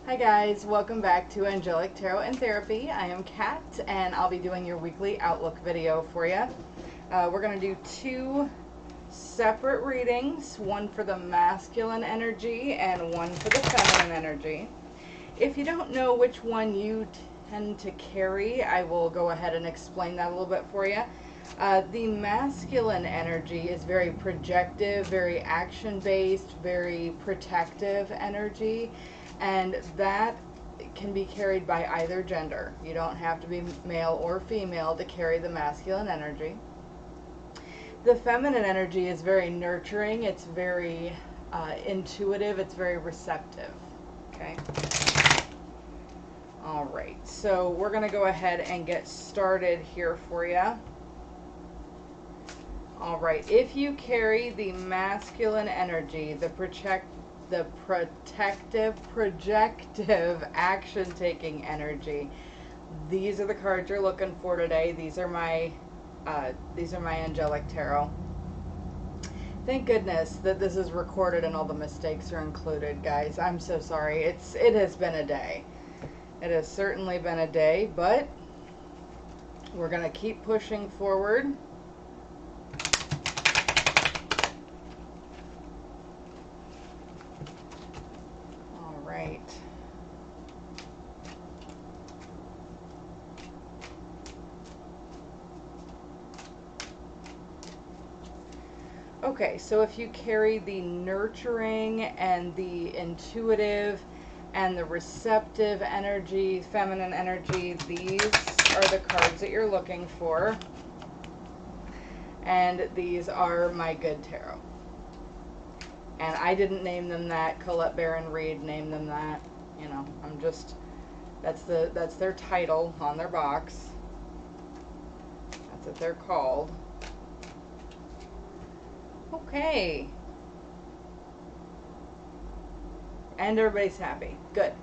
Hi guys, welcome back to Angelic Tarot and Therapy. I am Kat and I'll be doing your weekly outlook video for you. We're going to do two separate readings, one for the masculine energy and one for the feminine energy. If you don't know which one you tend to carry, I will go ahead and explain that a little bit for you. The masculine energy is very projective, very action-based, very protective energy, and that can be carried by either gender. You don't have to be male or female to carry the masculine energy. The feminine energy is very nurturing, it's very intuitive, it's very receptive. Okay. All right, so we're going to go ahead and get started here for you. All right, if you carry the masculine energy, the protective, projective, action-taking energy, these are the cards you're looking for today. These are my Angelic Tarot. Thank goodness that this is recorded and all the mistakes are included, guys. I'm so sorry. It has been a day. It has certainly been a day, but we're going to keep pushing forward. All right. Okay, so if you carry the nurturing and the intuitive and the receptive energy, feminine energy, these are the cards that you're looking for. And these are my good tarot. And I didn't name them that. Colette Baron Reed named them that. You know, I'm just, that's their title on their box. That's what they're called. Okay. And everybody's happy. Good.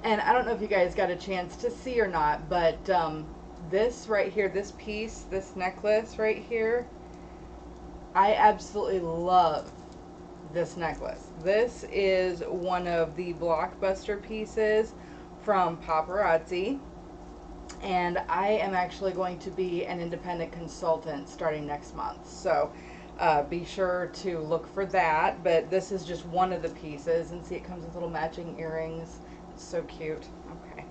And I don't know if you guys got a chance to see or not, but this right here, this piece, this necklace right here, I absolutely love this necklace. This is one of the blockbuster pieces from Paparazzi. And I am actually going to be an independent consultant starting next month. So be sure to look for that. But this is just one of the pieces. And see, it comes with little matching earrings. It's so cute. Okay.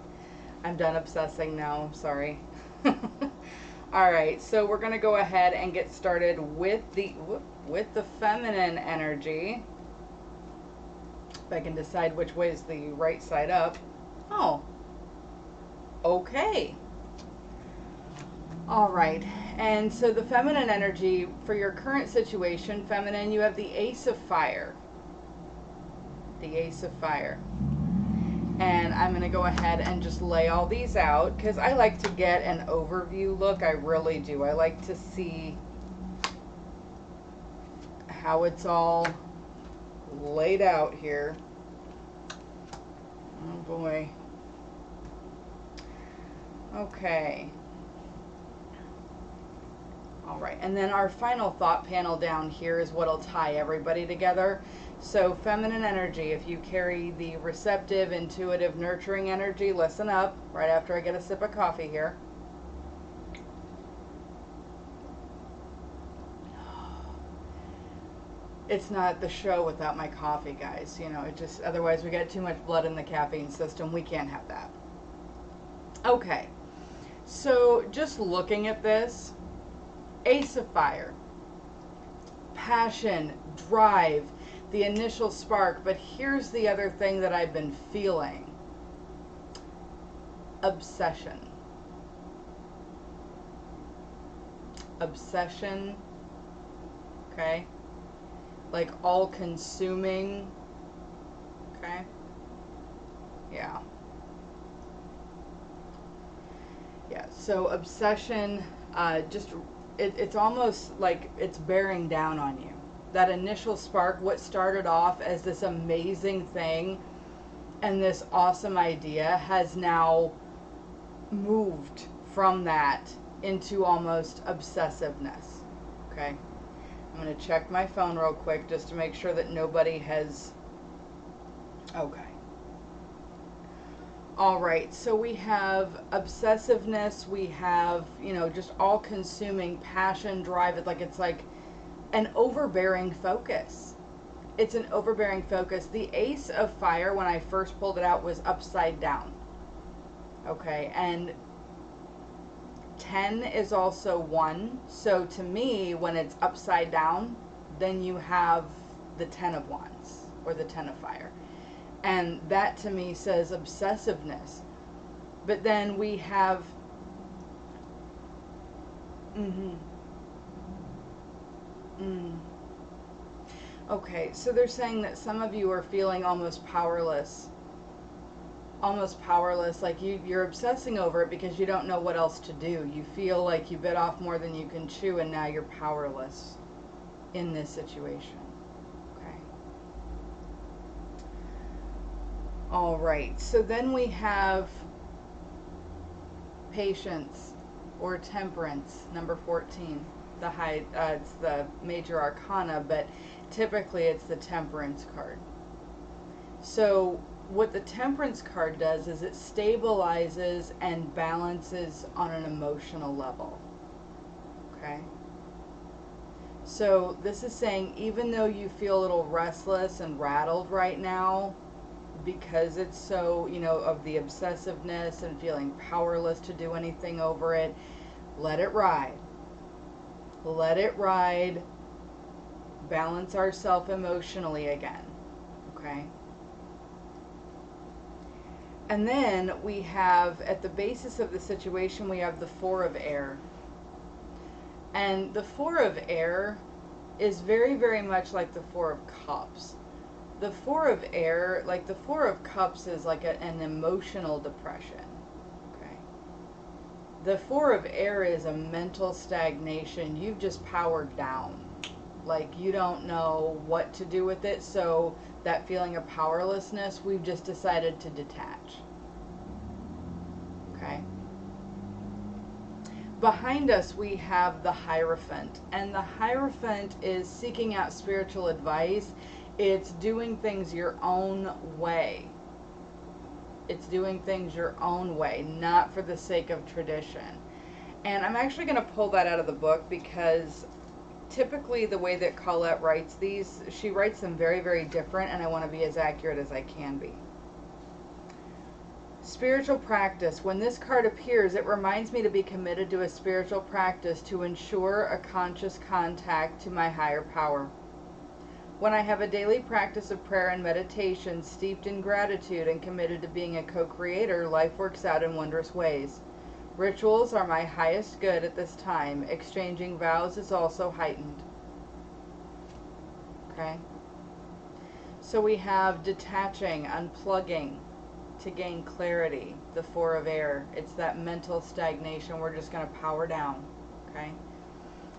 I'm done obsessing now. I'm sorry. All right. So we're going to go ahead and get started with the feminine energy. If I can decide which way is the right side up. Oh. Okay. All right. And so the feminine energy for your current situation, feminine, you have the Ace of Fire. The Ace of Fire. And I'm going to go ahead and just lay all these out because I like to get an overview look. I really do. I like to see how it's all laid out here. Oh boy. Okay. All right, and then our final thought panel down here is what'll tie everybody together. So feminine energy, if you carry the receptive, intuitive, nurturing energy, listen up right after I get a sip of coffee here. It's not the show without my coffee, guys. You know, it just, otherwise we get too much blood in the caffeine system. We can't have that. Okay, so just looking at this, Ace of Fire, passion, drive, the initial spark, but here's the other thing that I've been feeling. Obsession. Obsession, okay? Like all-consuming, okay? Yeah. Yeah, so obsession, it's almost like it's bearing down on you. That initial spark, what started off as this amazing thing and this awesome idea has now moved from that into almost obsessiveness. Okay. I'm going to check my phone real quick just to make sure that nobody has... Okay. All right, so we have obsessiveness, we have, you know, just all consuming passion, drive. It's like an overbearing focus. It's an overbearing focus. The Ace of Fire, when I first pulled it out, was upside down. Okay, and 10 is also 1. So to me, when it's upside down, then you have the 10 of Wands or the 10 of Fire. And that to me says obsessiveness. But then we have, mm-hmm, mm. Okay, so they're saying that some of you are feeling almost powerless. Almost powerless, like you're obsessing over it because you don't know what else to do. You feel like you bit off more than you can chew, and now you're powerless in this situation. Okay. All right, so then we have patience or temperance, number 14. The high, it's the major arcana, but typically it's the temperance card. So what the temperance card does is it stabilizes and balances on an emotional level. Okay? So this is saying even though you feel a little restless and rattled right now, because it's so, you know, of the obsessiveness and feeling powerless to do anything over it, let it ride. Let it ride. Balance ourselves emotionally again. Okay? And then we have, at the basis of the situation, we have the Four of Air. And the Four of Air is very, very much like the Four of Cups. The Four of Air, like the Four of Cups, is like an emotional depression. Okay. The Four of Air is a mental stagnation. You've just powered down. Like you don't know what to do with it. So that feeling of powerlessness, we've just decided to detach. Okay. Behind us we have the Hierophant, and the Hierophant is seeking out spiritual advice. It's doing things your own way. It's doing things your own way, not for the sake of tradition. And I'm actually going to pull that out of the book because typically the way that Colette writes these, she writes them very, very different, and I want to be as accurate as I can be. Spiritual practice. When this card appears, it reminds me to be committed to a spiritual practice to ensure a conscious contact to my higher power. When I have a daily practice of prayer and meditation steeped in gratitude and committed to being a co-creator, life works out in wondrous ways. Rituals are my highest good at this time. Exchanging vows is also heightened. Okay? So we have detaching, unplugging to gain clarity, the Four of Air. It's that mental stagnation. We're just going to power down. Okay?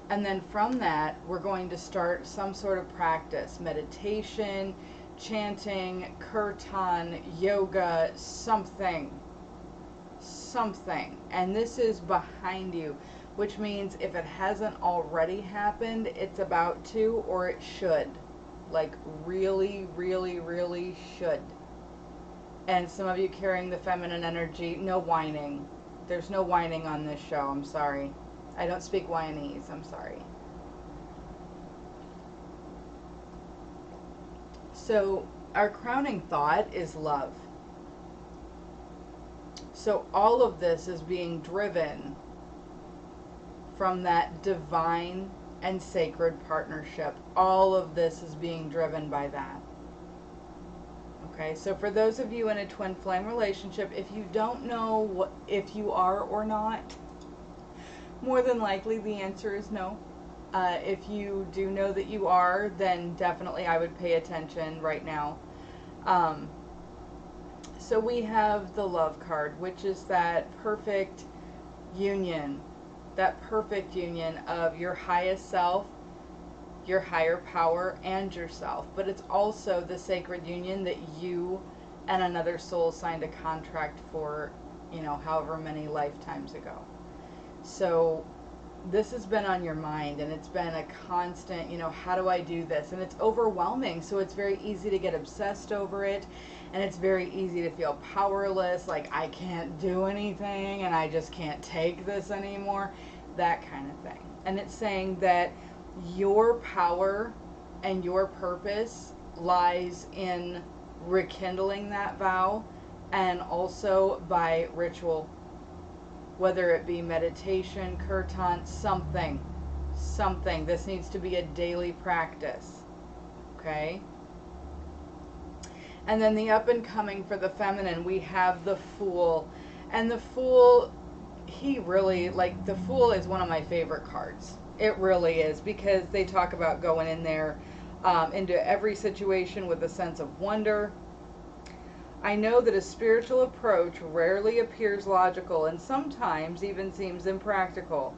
And then from that, we're going to start some sort of practice, meditation, chanting, kirtan, yoga, something. And this is behind you, which means if it hasn't already happened, it's about to, or it should. Like really, really, really should. And some of you carrying the feminine energy, no whining. There's no whining on this show, I'm sorry. I don't speak Guyanese, I'm sorry. So our crowning thought is love. So all of this is being driven from that divine and sacred partnership. All of this is being driven by that. Okay, so for those of you in a twin flame relationship, if you don't know if you are or not, more than likely the answer is no. If you do know that you are, then definitely I would pay attention right now. So we have the Love card, which is that perfect union of your highest self, your higher power, and yourself. But it's also the sacred union that you and another soul signed a contract for, you know, however many lifetimes ago. So this has been on your mind, and it's been a constant, how do I do this? And it's overwhelming, so it's very easy to get obsessed over it, and it's very easy to feel powerless, like I can't do anything and I just can't take this anymore, that kind of thing. And it's saying that your power and your purpose lies in rekindling that vow, and also by ritual, whether it be meditation, kirtan, something. This needs to be a daily practice. Okay? And then the up and coming for the feminine, we have the Fool. And the Fool, he really, like, the Fool is one of my favorite cards. It really is, because they talk about going in there into every situation with a sense of wonder. I know that a spiritual approach rarely appears logical and sometimes even seems impractical.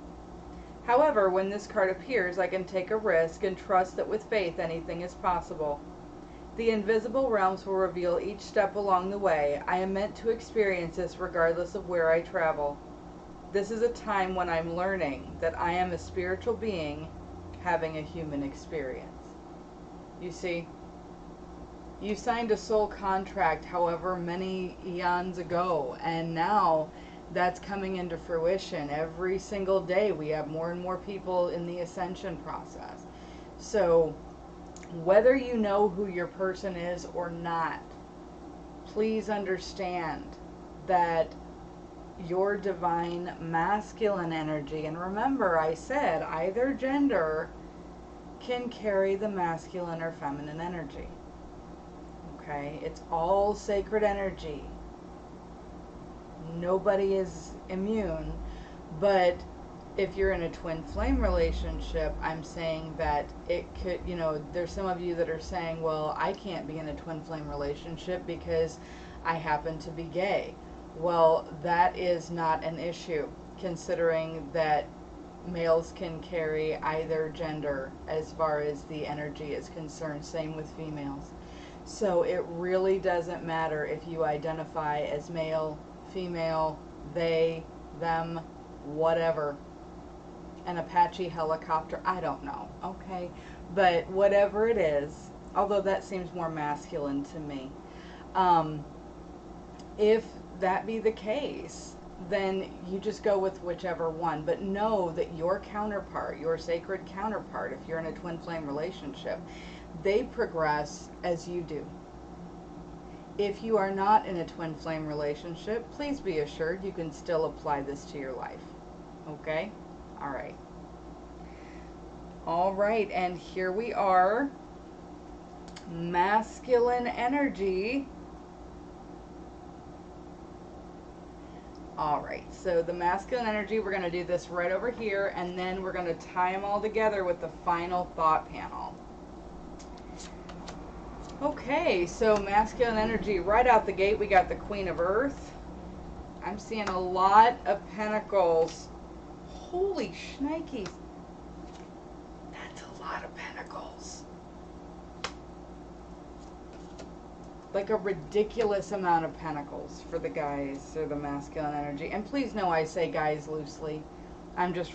However, when this card appears, I can take a risk and trust that with faith anything is possible. The invisible realms will reveal each step along the way. I am meant to experience this regardless of where I travel. This is a time when I'm learning that I am a spiritual being having a human experience. You see, you signed a soul contract however many eons ago, and now that's coming into fruition. Every single day we have more and more people in the ascension process. So whether you know who your person is or not, please understand that your divine masculine energy, and remember I said either gender can carry the masculine or feminine energy. Okay, it's all sacred energy. Nobody is immune, but if you're in a twin flame relationship, I'm saying that it could, there's some of you that are saying, well, I can't be in a twin flame relationship because I happen to be gay. Well, that is not an issue, considering that males can carry either gender as far as the energy is concerned. Same with females. So it really doesn't matter if you identify as male, female, they, them, whatever. An Apache helicopter, I don't know, okay? But whatever it is, although that seems more masculine to me, if that be the case, then you just go with whichever one. But know that your counterpart, your sacred counterpart, if you're in a twin flame relationship, they progress as you do. If you are not in a twin flame relationship, please be assured you can still apply this to your life. Okay? All right. All right, and here we are. Masculine energy. All right, so the masculine energy, we're going to do this right over here, and then we're going to tie them all together with the final thought panel. Okay, so masculine energy, right out the gate, we got the Queen of Earth. I'm seeing a lot of pentacles. Holy shnikes. That's a lot of pentacles. Like a ridiculous amount of pentacles for the guys, or the masculine energy. And please know I say guys loosely. I'm just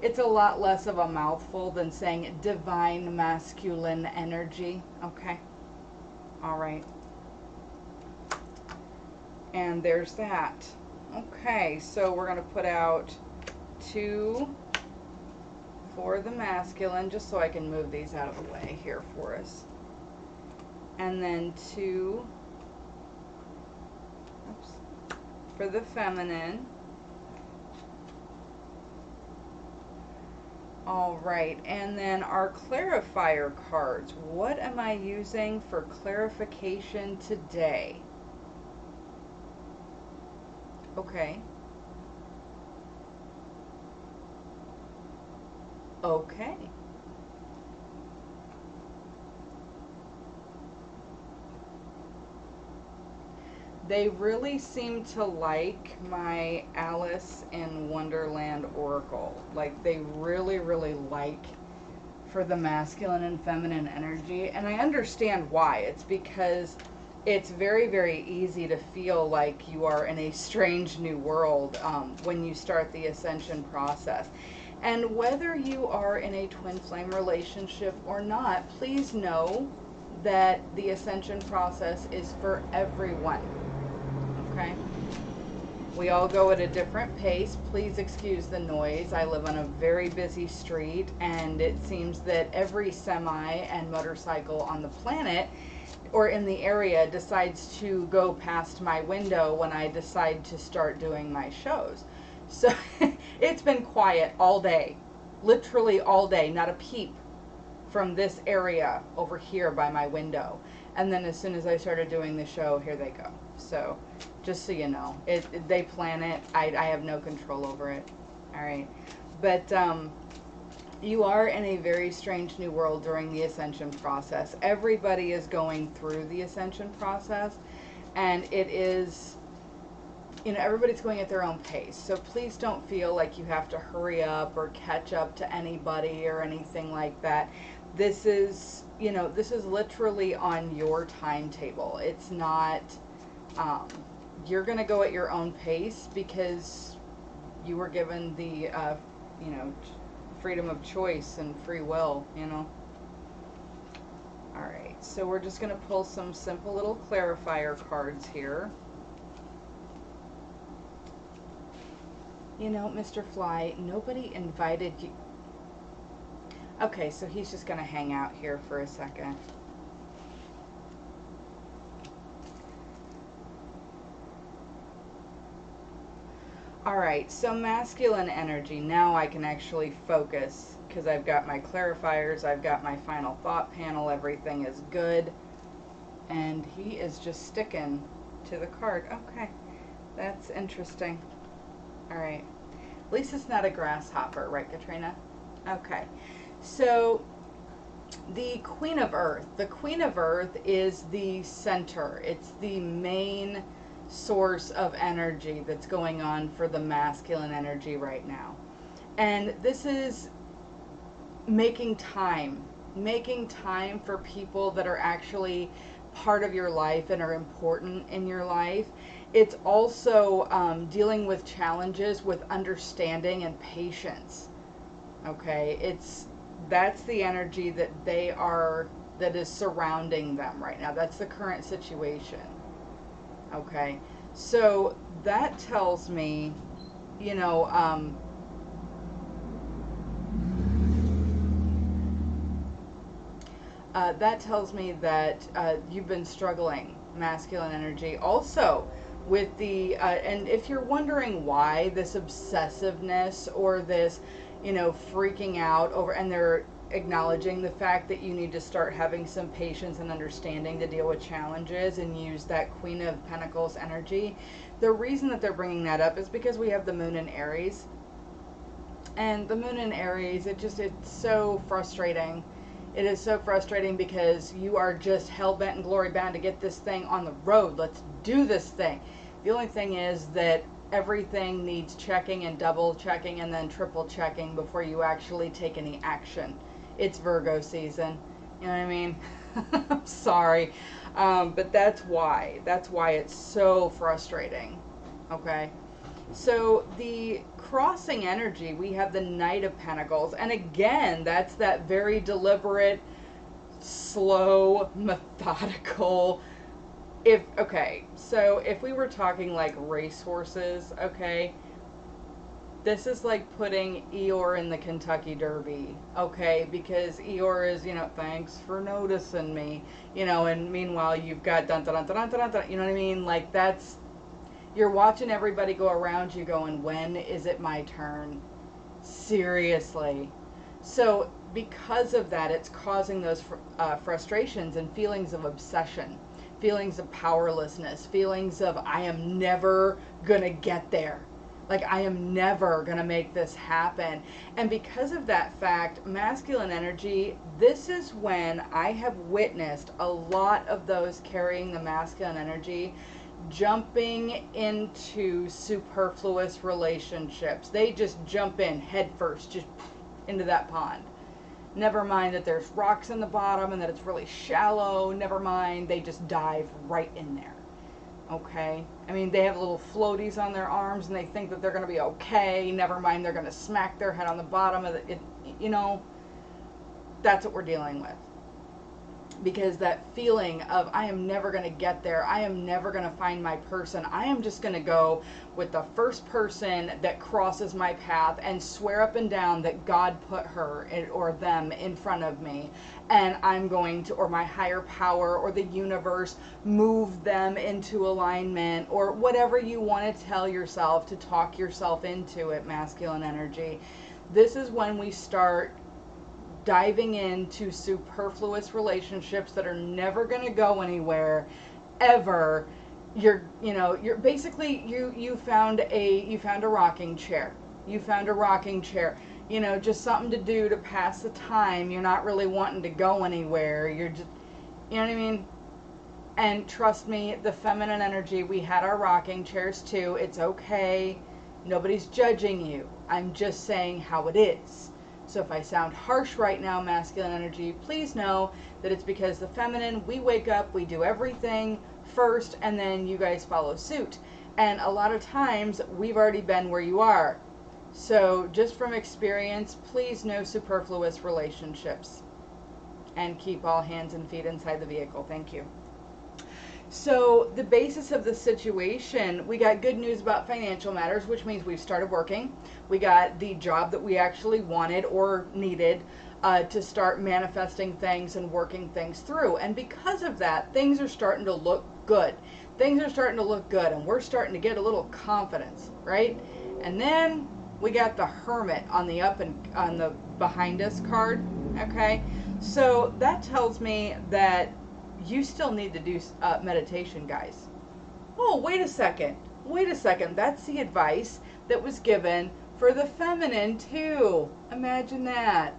it's a lot less of a mouthful than saying divine masculine energy. Okay. All right. And there's that. Okay, so we're going to put out 2 for the masculine, just so I can move these out of the way here for us. And then 2 for the feminine. All right, and then our clarifier cards. What am I using for clarification today? Okay. Okay. They really seem to like my Alice in Wonderland Oracle. Like, they really, really like for the masculine and feminine energy. And I understand why. It's because it's very, very easy to feel like you are in a strange new world when you start the ascension process. And whether you are in a twin flame relationship or not, please know that the ascension process is for everyone. Okay? We all go at a different pace. Please excuse the noise. I live on a very busy street, and it seems that every semi and motorcycle on the planet or in the area decides to go past my window when I decide to start doing my shows. So it's been quiet all day, literally all day, not a peep from this area over here by my window. And then as soon as I started doing the show, here they go. So just so you know, they plan it. I have no control over it. All right. But you are in a very strange new world during the ascension process. Everybody is going through the ascension process, and it is, you know, everybody's going at their own pace. So please don't feel like you have to hurry up or catch up to anybody or anything like that. This is, you know, this is literally on your timetable. It's not, you're going to go at your own pace because you were given the, you know, freedom of choice and free will, you know. All right, so we're just going to pull some simple little clarifier cards here. You know, Mr. Fly, nobody invited you. Okay, so he's just going to hang out here for a second. All right, so masculine energy. Now I can actually focus because I've got my clarifiers, I've got my final thought panel, everything is good. And he is just sticking to the card. Okay, that's interesting. All right, at least it's not a grasshopper, right, Katrina? Okay, so the Queen of Earth. The Queen of Earth is the center. It's the main source of energy that's going on for the masculine energy right now. And this is making time for people that are actually part of your life and are important in your life. It's also dealing with challenges with understanding and patience. Okay, that's the energy that that is surrounding them right now. That's the current situation. Okay, so that tells me, you know, that tells me that you've been struggling, masculine energy. Also, with the, and if you're wondering why this obsessiveness or this, you know, freaking out over, and they're acknowledging the fact that you need to start having some patience and understanding to deal with challenges and use that Queen of Pentacles energy. The reason that they're bringing that up is because we have the moon in Aries. And the moon in Aries, it's so frustrating. It is so frustrating because you are just hell-bent and glory-bound to get this thing on the road. Let's do this thing. The only thing is that everything needs checking and double checking and then triple checking before you actually take any action. It's Virgo season. You know what I mean? I'm sorry. But that's why it's so frustrating. Okay. So the crossing energy, we have the Knight of Pentacles. And again, that's that very deliberate, slow, methodical. Okay, so if we were talking like racehorses, okay, this is like putting Eeyore in the Kentucky Derby, okay, because Eeyore is, you know, thanks for noticing me, you know, and meanwhile you've got dun dun dun dun dun dun, dun, you know what I mean? Like you're watching everybody go around you going, when is it my turn? Seriously. So because of that, it's causing those frustrations and feelings of obsession, feelings of powerlessness, feelings of I am never gonna get there. Like I am never gonna make this happen. And because of that fact, masculine energy, this is when I have witnessed a lot of those carrying the masculine energy jumping into superfluous relationships. They just jump in head first, just into that pond. Never mind that there's rocks in the bottom and that it's really shallow. Never mind, they just dive right in there. Okay? I mean, they have little floaties on their arms and they think that they're going to be okay. Never mind, they're going to smack their head on the bottom of it. You know, that's what we're dealing with. Because that feeling of, I am never going to get there, I am never going to find my person, I am just going to go with the first person that crosses my path and swear up and down that God put her or them in front of me, and I'm going to, or my higher power or the universe, move them into alignment, or whatever you want to tell yourself to talk yourself into it, masculine energy. This is when we start diving into superfluous relationships that are never going to go anywhere ever. You're basically, you found a rocking chair. You found a rocking chair. Just something to do to pass the time. You're not really wanting to go anywhere. You're just, you know what I mean? And trust me, the feminine energy, we had our rocking chairs too. It's okay. Nobody's judging you. I'm just saying how it is. So if I sound harsh right now, masculine energy, please know that it's because the feminine, we wake up, we do everything first, and then you guys follow suit. And a lot of times, we've already been where you are. So just from experience, please no superfluous relationships. And keep all hands and feet inside the vehicle. Thank you. So the basis of the situation, we got good news about financial matters, which means we've started working. We got the job that we actually wanted or needed to start manifesting things and working things through. And because of that, things are starting to look good. Things are starting to look good, and we're starting to get a little confidence, right? And then we got the Hermit on the on the behind us card. Okay, so that tells me that you still need to do meditation, guys. Oh, wait a second. Wait a second. That's the advice that was given for the feminine, too. Imagine that.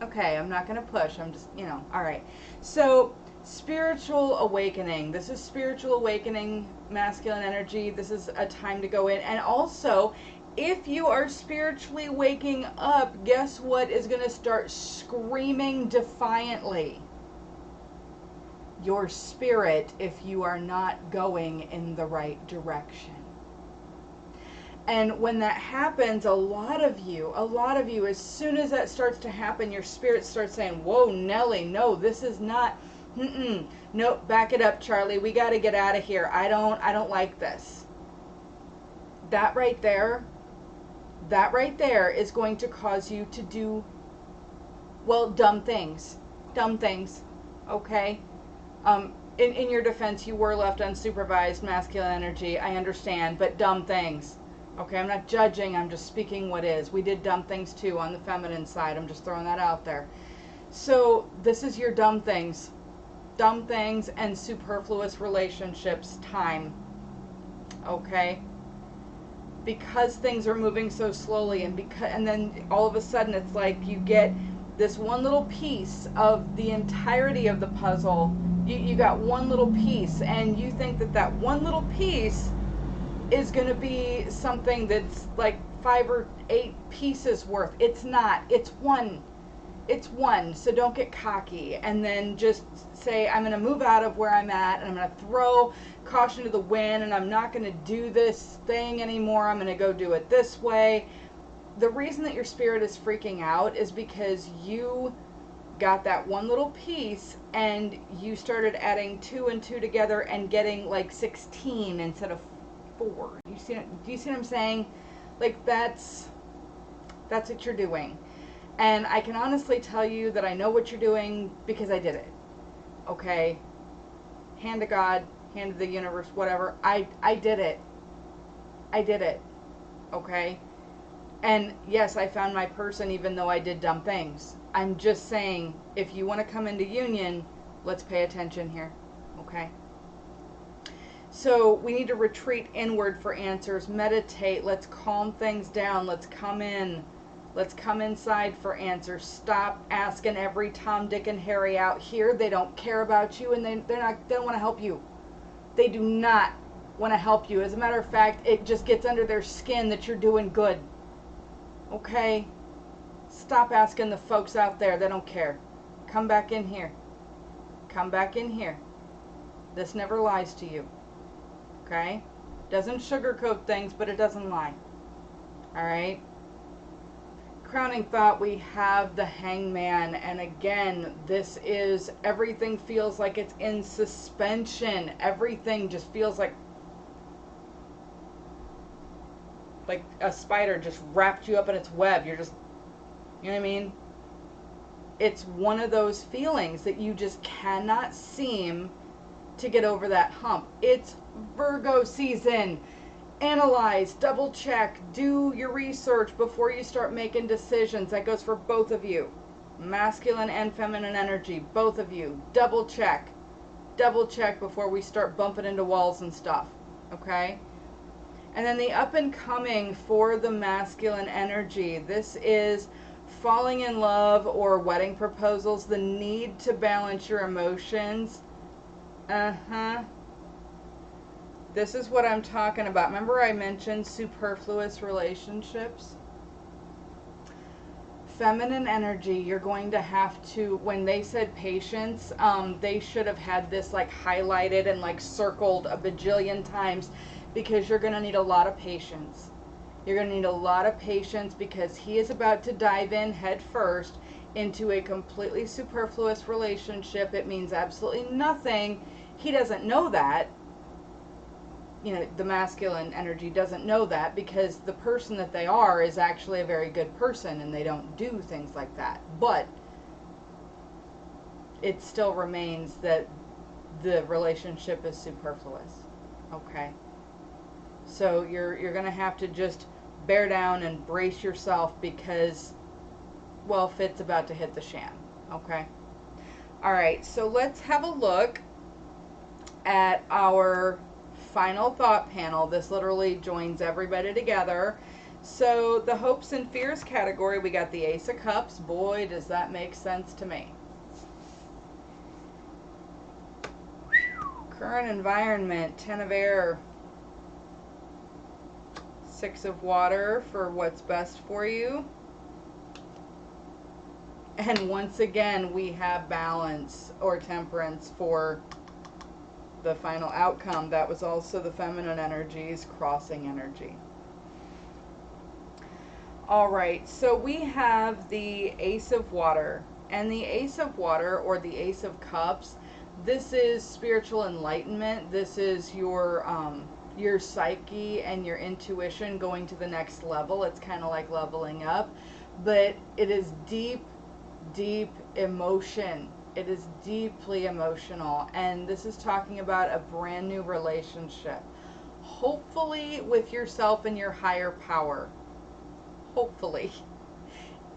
Okay, I'm not going to push. I'm just, all right. So, spiritual awakening. This is spiritual awakening, masculine energy. This is a time to go in. And also, if you are spiritually waking up, guess what is going to start screaming defiantly? Your spirit, if you are not going in the right direction. And when that happens, a lot of you, as soon as that starts to happen, your spirit starts saying, whoa, Nelly, no, this is not, no, back it up, Charlie, we got to get out of here. I don't like this. That right there is going to cause you to do, well, dumb things, okay? In your defense, you were left unsupervised, masculine energy, I understand, but dumb things. Okay, I'm not judging, I'm just speaking what is. We did dumb things too on the feminine side, I'm just throwing that out there. So this is your dumb things and superfluous relationships time. Okay? Because things are moving so slowly, and then all of a sudden it's like you get this one little piece of the entirety of the puzzle. You got one little piece, and you think that one little piece is going to be something that's like 5 or 8 pieces worth. It's not. It's one. So don't get cocky and then just say, I'm going to move out of where I'm at, and I'm going to throw caution to the wind, and I'm not going to do this thing anymore. I'm going to go do it this way. The reason that your spirit is freaking out is because you got that one little piece and you started adding 2 and 2 together and getting like 16 instead of 4. Do you see what I'm saying? Like that's what you're doing. And I can honestly tell you that I know what you're doing because I did it. Okay? Hand to God, hand to the universe, whatever. I did it. I did it. Okay? And yes, I found my person even though I did dumb things. I'm just saying, if you want to come into union, let's pay attention here. Okay? So we need to retreat inward for answers. Meditate. Let's calm things down. Let's come in. Let's come inside for answers. Stop asking every Tom, Dick, and Harry out here. They don't care about you, and they don't want to help you. They do not want to help you. As a matter of fact, it just gets under their skin that you're doing good. Okay? Stop asking the folks out there. They don't care. Come back in here. Come back in here. This never lies to you. Okay? Doesn't sugarcoat things, but it doesn't lie. All right? Crowning thought, we have the Hangman, and again, this is everything feels like it's in suspension. Everything just feels like a spider just wrapped you up in its web. You're just, you know what I mean? It's one of those feelings that you just cannot seem to get over that hump. It's Virgo season. Analyze, double check, do your research before you start making decisions. That goes for both of you. Masculine and feminine energy, both of you. Double check. Double check before we start bumping into walls and stuff. Okay? And then the up and coming for the masculine energy. This is falling in love or wedding proposals. The need to balance your emotions. This is what I'm talking about. Remember I mentioned superfluous relationships? Feminine energy, you're going to have to, when they said patience, they should have had this like highlighted and like circled a bajillion times, because you're going to need a lot of patience. You're going to need a lot of patience because he is about to dive in head first into a completely superfluous relationship. It means absolutely nothing. He doesn't know that. You know, the masculine energy doesn't know that, because the person that they are is actually a very good person and they don't do things like that. But it still remains that the relationship is superfluous. Okay? So you're going to have to just bear down and brace yourself, because, well, Fit's about to hit the shan. Okay? All right, so let's have a look at our final thought panel. This literally joins everybody together. So the hopes and fears category, we got the Ace of Cups. Boy, does that make sense to me. Current environment, Ten of Air. Six of Water for what's best for you. And once again, we have balance or temperance for the final outcome. That was also the feminine energies, crossing energy. All right, so we have the Ace of Water. And the Ace of Water, or the Ace of Cups, this is spiritual enlightenment. This is your psyche and your intuition going to the next level. It's kind of like leveling up. But it is deep, deep emotion. It is deeply emotional, and this is talking about a brand new relationship, hopefully with yourself and your higher power. Hopefully.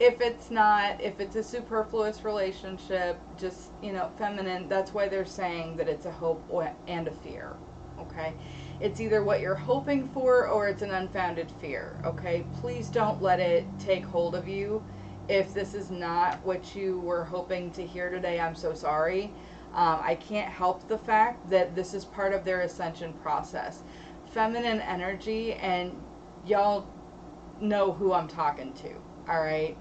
If it's not, if it's a superfluous relationship, just, you know, feminine, that's why they're saying that it's a hope and a fear. Okay? It's either what you're hoping for or it's an unfounded fear. Okay? Please don't let it take hold of you. If this is not what you were hoping to hear today, I'm so sorry. I can't help the fact that this is part of their ascension process. Feminine energy, and y'all know who I'm talking to, all right?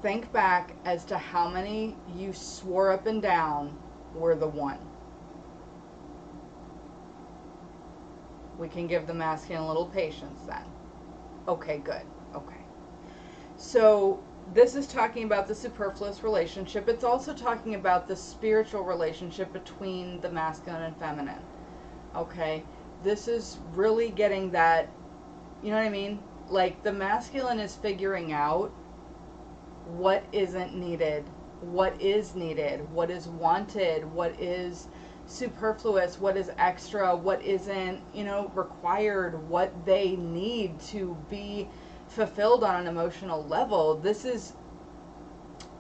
Think back as to how many you swore up and down were the one. We can give the masculine a little patience then. Okay, good. Okay. So this is talking about the superfluous relationship. It's also talking about the spiritual relationship between the masculine and feminine. Okay. This is really getting that, you know what I mean? Like, the masculine is figuring out what isn't needed, what is needed, what is wanted, what is superfluous, what is extra, what isn't, you know, required, what they need to be fulfilled on an emotional level. This is,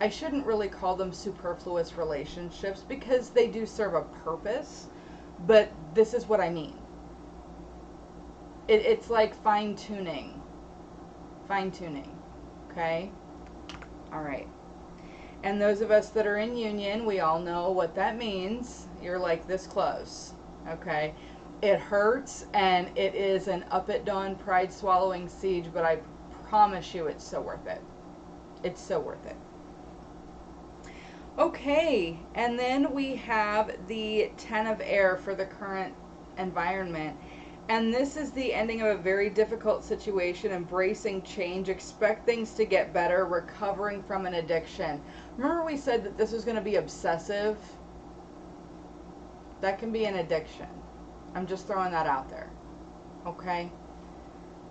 I shouldn't really call them superfluous relationships because they do serve a purpose, but this is what I mean. It's like fine-tuning. Fine-tuning. Okay? All right. And those of us that are in union, we all know what that means. You're like this close. Okay? It hurts, and it is an up at dawn, pride swallowing siege, but I promise you it's so worth it. It's so worth it. Okay, and then we have the 10 of air for the current environment. And this is the ending of a very difficult situation, embracing change, expect things to get better, recovering from an addiction. Remember we said that this was going to be obsessive? That can be an addiction. I'm just throwing that out there. Okay?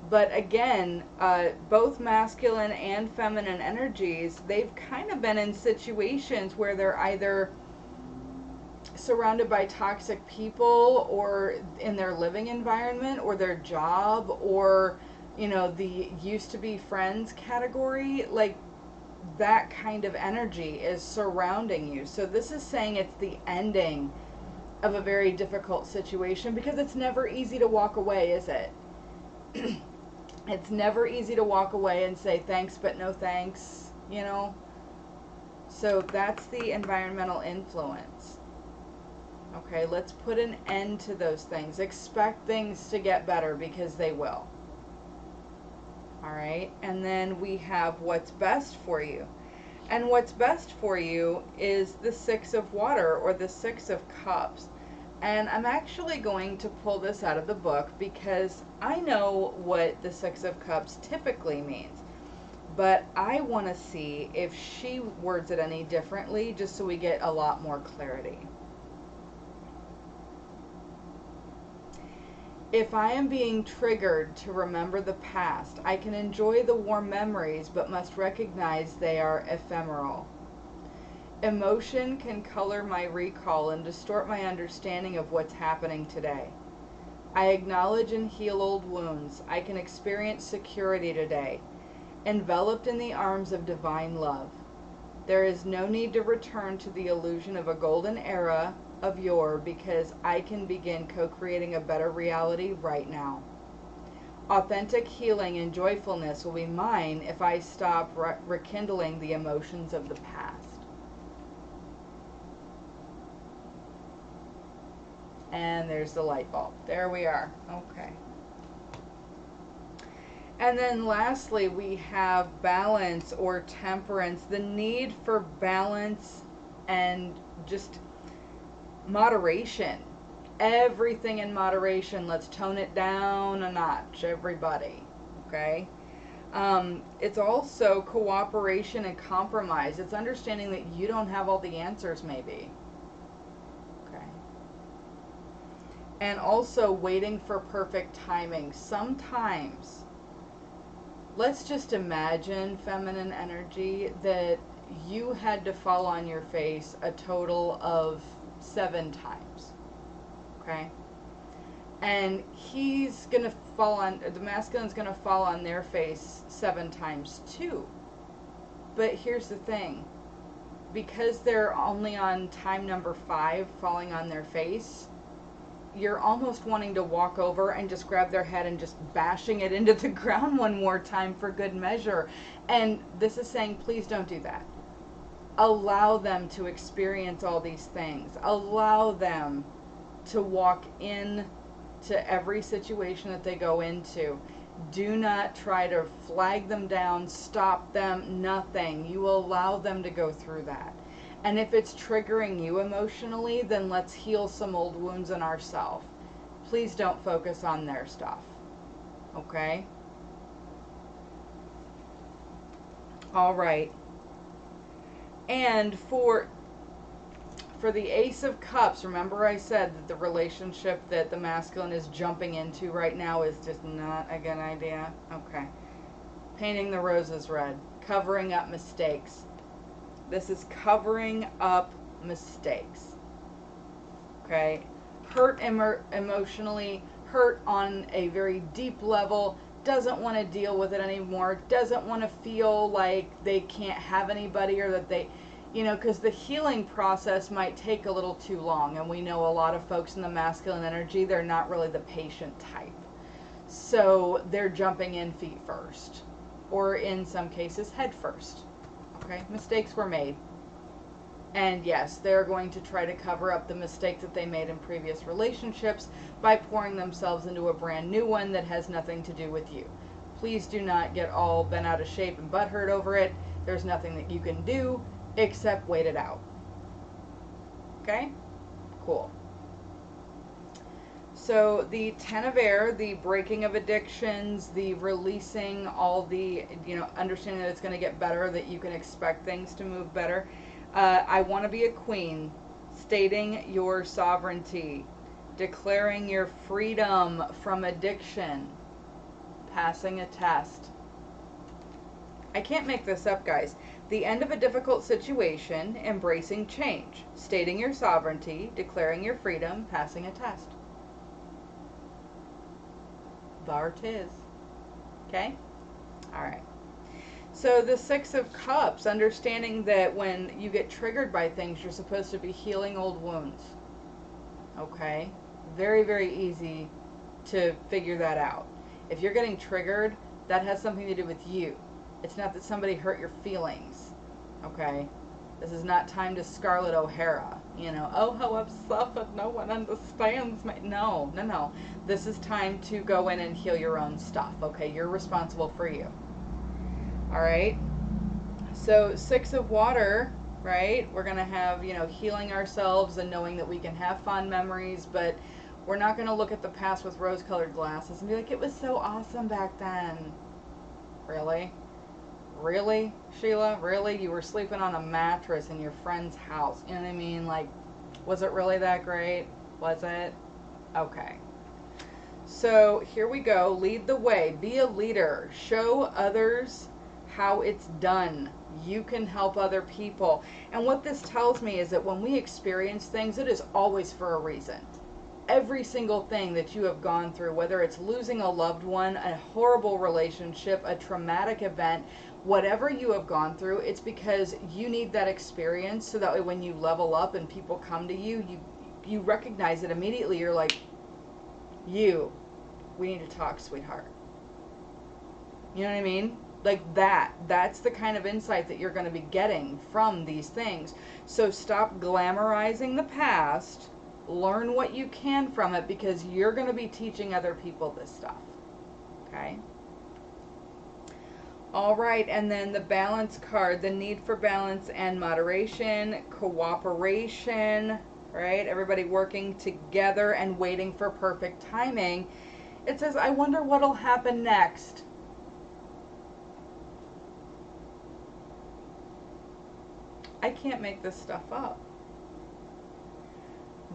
But again, both masculine and feminine energies, they've kind of been in situations where they're either surrounded by toxic people or in their living environment or their job or, you know, the used to be friends category. Like, that kind of energy is surrounding you. So this is saying it's the ending of a very difficult situation, because it's never easy to walk away, is it? It's never easy to walk away and say thanks but no thanks, you know? So that's the environmental influence. Okay, let's put an end to those things. Expect things to get better, because they will. All right, and then we have what's best for you. And what's best for you is the Six of Water, or the Six of Cups. And I'm actually going to pull this out of the book because I know what the Six of Cups typically means. But I want to see if she words it any differently, just so we get a lot more clarity. If I am being triggered to remember the past, I can enjoy the warm memories, but must recognize they are ephemeral. Emotion can color my recall and distort my understanding of what's happening today. I acknowledge and heal old wounds. I can experience security today, enveloped in the arms of divine love. There is no need to return to the illusion of a golden era of yore, because I can begin co-creating a better reality right now. Authentic healing and joyfulness will be mine if I stop rekindling the emotions of the past. And there's the light bulb. There we are. Okay. And then lastly, we have balance or temperance, the need for balance and just moderation. Everything in moderation. Let's tone it down a notch, everybody. Okay? It's also cooperation and compromise. It's understanding that you don't have all the answers, maybe. Okay? And also waiting for perfect timing. Sometimes, let's just imagine, feminine energy, that you had to fall on your face a total of 7 times. Okay? And he's going to fall on, the masculine's going to fall on their face 7 times too. But here's the thing. Because they're only on time number 5 falling on their face, you're almost wanting to walk over and just grab their head and just bashing it into the ground one more time for good measure. And this is saying, please don't do that. Allow them to experience all these things. Allow them to walk in to every situation that they go into. Do not try to flag them down, stop them, nothing. You allow them to go through that. And if it's triggering you emotionally, then let's heal some old wounds in ourselves. Please don't focus on their stuff. Okay? All right. And for the Ace of Cups, remember I said that the relationship that the masculine is jumping into right now is just not a good idea? Okay. Painting the roses red. Covering up mistakes. This is covering up mistakes. Okay? Hurt emotionally, hurt on a very deep level, doesn't want to deal with it anymore, doesn't want to feel like they can't have anybody, or that they, you know, because the healing process might take a little too long. And we know a lot of folks in the masculine energy, they're not really the patient type. So they're jumping in feet first, or in some cases head first. Okay, mistakes were made. And yes, they're going to try to cover up the mistakes that they made in previous relationships by pouring themselves into a brand new one that has nothing to do with you. Please do not get all bent out of shape and butthurt over it. There's nothing that you can do except wait it out. Okay? Cool. So the 10 of air, the breaking of addictions, the releasing all the, understanding that it's going to get better, that you can expect things to move better. I want to be a queen, stating your sovereignty, declaring your freedom from addiction, passing a test. I can't make this up, guys. The end of a difficult situation, embracing change, stating your sovereignty, declaring your freedom, passing a test. Thar 'tis. Okay? Alright. So the Six of Cups, understanding that when you get triggered by things, you're supposed to be healing old wounds. Okay? Very, very easy to figure that out. If you're getting triggered, that has something to do with you. It's not that somebody hurt your feelings. Okay? This is not time to Scarlett O'Hara. Oh, how upset that no one understands me. No, no, no. This is time to go in and heal your own stuff. Okay? You're responsible for you. All right? So, Six of Water, right? We're going to have, healing ourselves and knowing that we can have fond memories, but we're not going to look at the past with rose-colored glasses and be like, it was so awesome back then. Really? Really, Sheila? Really? You were sleeping on a mattress in your friend's house. You know what I mean? Like, was it really that great? Was it? Okay. So here we go. Lead the way. Be a leader. Show others how it's done. You can help other people. And what this tells me is that when we experience things, it is always for a reason. Every single thing that you have gone through, whether it's losing a loved one, a horrible relationship, a traumatic event, whatever you have gone through, it's because you need that experience so that way when you level up and people come to you, you recognize it immediately. You're like, we need to talk, sweetheart. You know what I mean? Like that's the kind of insight that you're going to be getting from these things. So stop glamorizing the past. Learn what you can from it, because you're going to be teaching other people this stuff. Okay? All right, and then the balance card, the need for balance and moderation, cooperation, right? Everybody working together and waiting for perfect timing. It says, I wonder what'll happen next. I can't make this stuff up.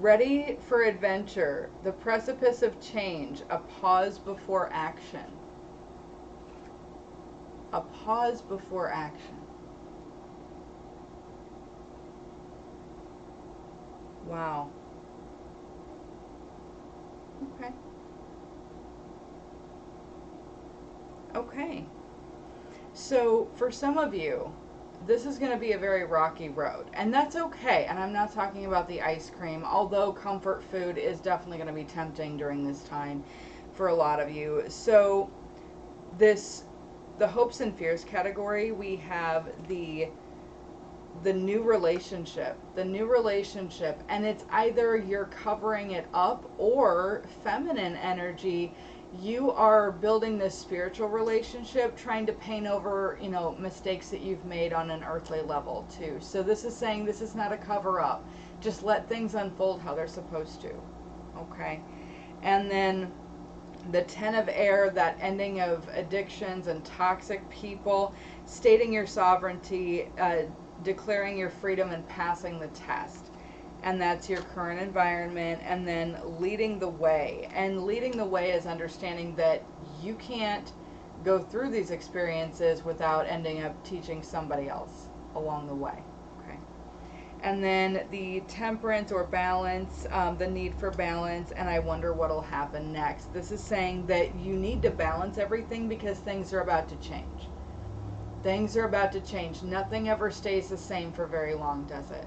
Ready for adventure, the precipice of change, a pause before action. A pause before action. Wow. Okay. Okay. So for some of you, this is going to be a very rocky road, and that's okay. And I'm not talking about the ice cream, although comfort food is definitely going to be tempting during this time for a lot of you. So the hopes and fears category, we have the new relationship, and it's either you're covering it up, or feminine energy, you are building this spiritual relationship, trying to paint over, mistakes that you've made on an earthly level too. So this is saying this is not a cover up. Just let things unfold how they're supposed to. Okay. And then the 10 of air, that ending of addictions and toxic people, stating your sovereignty, declaring your freedom and passing the test. And that's your current environment. And then leading the way. And leading the way is understanding that you can't go through these experiences without ending up teaching somebody else along the way. Okay. And then the temperance or balance, the need for balance, and I wonder what'll happen next. This is saying that you need to balance everything because things are about to change. Things are about to change. Nothing ever stays the same for very long, does it?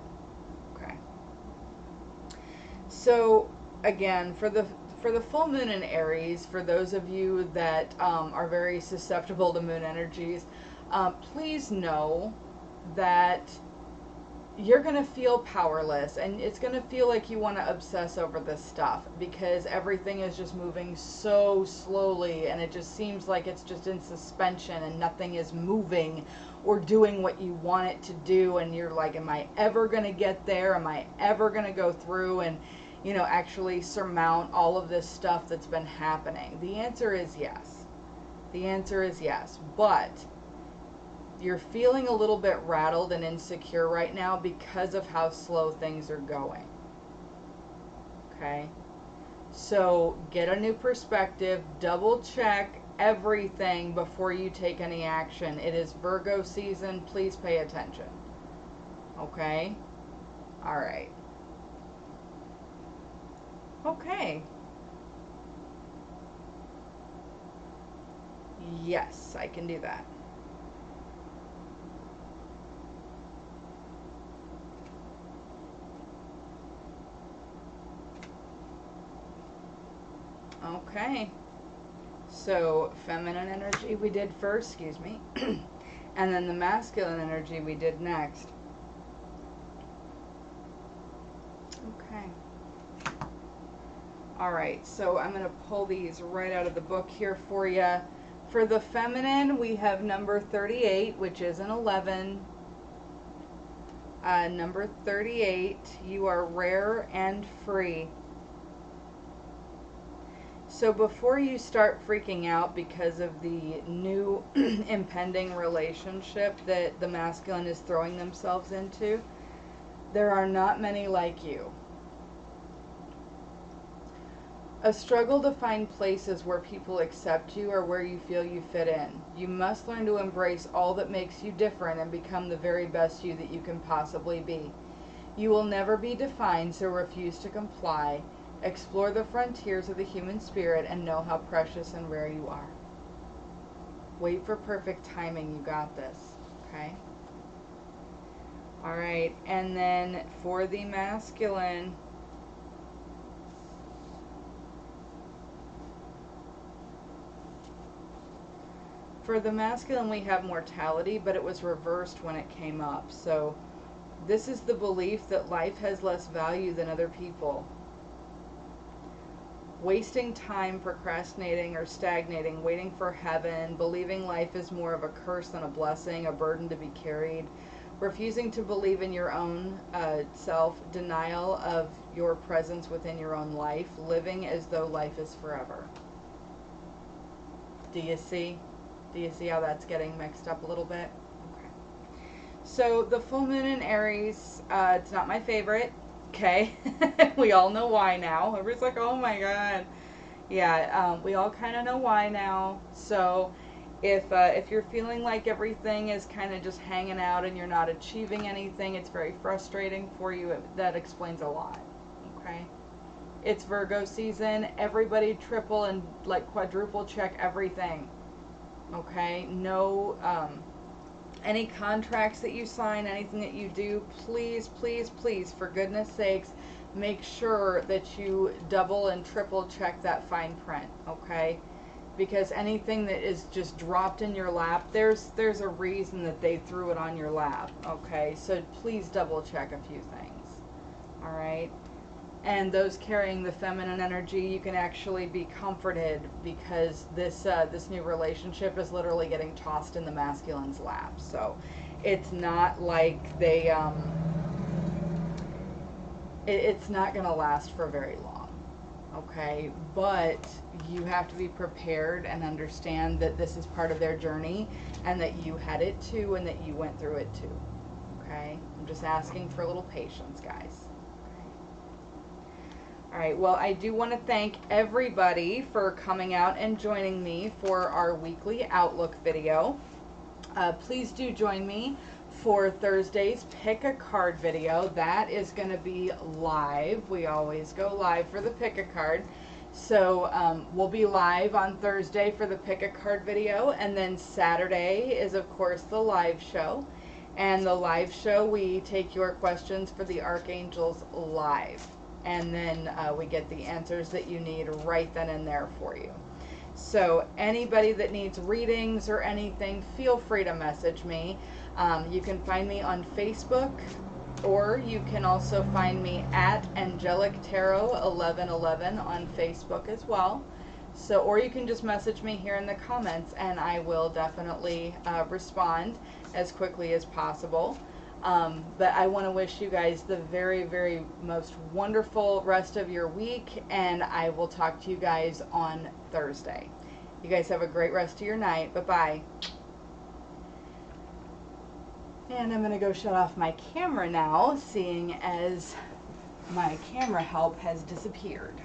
Okay. So again, for the full moon in Aries, for those of you that are very susceptible to moon energies, please know that you're going to feel powerless, and it's going to feel like you want to obsess over this stuff because everything is just moving so slowly, and it just seems like it's just in suspension and nothing is moving or doing what you want it to do. And you're like, am I ever going to get there? Am I ever going to go through and, you know, actually surmount all of this stuff that's been happening? The answer is yes. The answer is yes. But you're feeling a little bit rattled and insecure right now because of how slow things are going. Okay? So get a new perspective, double check everything before you take any action. It is Virgo season. Please pay attention. Okay? All right. Okay. Yes, I can do that. Okay. So feminine energy we did first, excuse me. And then the masculine energy we did next. Okay. All right, so I'm going to pull these right out of the book here for you. For the feminine, we have number 38, which is an 11. Number 38, you are rare and free. So before you start freaking out because of the new impending relationship that the masculine is throwing themselves into, there are not many like you. A struggle to find places where people accept you or where you feel you fit in. You must learn to embrace all that makes you different and become the very best you that you can possibly be. You will never be defined, so refuse to comply. Explore the frontiers of the human spirit and know how precious and rare you are. Wait for perfect timing. You got this. Okay? All right. And then for the masculine, we have mortality, but it was reversed when it came up. So this is the belief that life has less value than other people. Wasting time procrastinating or stagnating, waiting for heaven, believing life is more of a curse than a blessing, a burden to be carried, refusing to believe in your own self, denial of your presence within your own life, living as though life is forever. Do you see? Do you see how that's getting mixed up a little bit? Okay. So the full moon in Aries, it's not my favorite. Okay. We all know why now. Everybody's like, oh my God. Yeah, we all kind of know why now. So if you're feeling like everything is kind of just hanging out and you're not achieving anything, it's very frustrating for you. That explains a lot. Okay. It's Virgo season. Everybody triple and like quadruple check everything. Okay. No, any contracts that you sign, anything that you do, please, please, please, for goodness sakes, make sure that you double and triple check that fine print, okay? Because anything that is just dropped in your lap, there's a reason that they threw it on your lap, okay? So please double check a few things, all right? And those carrying the feminine energy, you can actually be comforted because this new relationship is literally getting tossed in the masculine's lap. So it's not like they it's not going to last for very long. Okay, but you have to be prepared and understand that this is part of their journey and that you had it too and that you went through it too. Okay, I'm just asking for a little patience, guys. All right, well, I do want to thank everybody for coming out and joining me for our weekly Outlook video. Please do join me for Thursday's Pick a Card video. That is going to be live. We always go live for the Pick a Card. So we'll be live on Thursday for the Pick a Card video, and then Saturday is, of course, the live show. And the live show, we take your questions for the Archangels live. And then we get the answers that you need right then and there for you. So anybody that needs readings or anything, feel free to message me. You can find me on Facebook Or you can also find me at Angelic Tarot 1111 on Facebook as well. So, or you can just message me here in the comments and I will definitely respond as quickly as possible. But I want to wish you guys the very, very most wonderful rest of your week, and I will talk to you guys on Thursday. You guys have a great rest of your night. Bye-bye. And I'm going to go shut off my camera now, seeing as my camera help has disappeared.